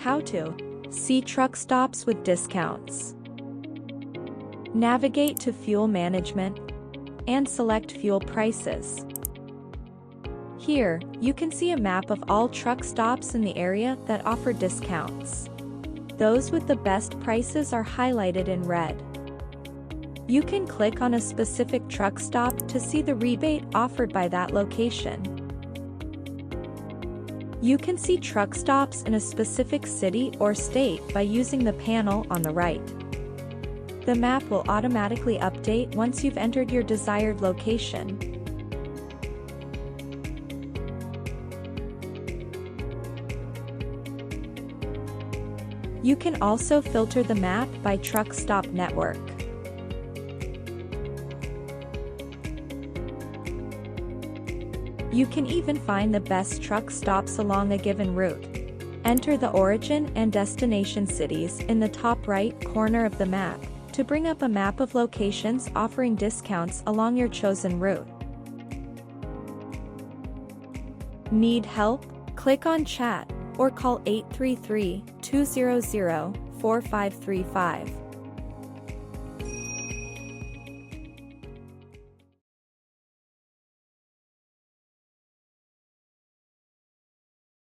how to see truck stops with discounts, navigate to fuel management, and select fuel prices. Here, you can see a map of all truck stops in the area that offer discounts. Those with the best prices are highlighted in red. You can click on a specific truck stop to see the rebate offered by that location. You can see truck stops in a specific city or state by using the panel on the right. The map will automatically update once you've entered your desired location. You can also filter the map by truck stop network. You can even find the best truck stops along a given route. Enter the origin and destination cities in the top right corner of the map to bring up a map of locations offering discounts along your chosen route. Need help? Click on chat or call 833-200-4535.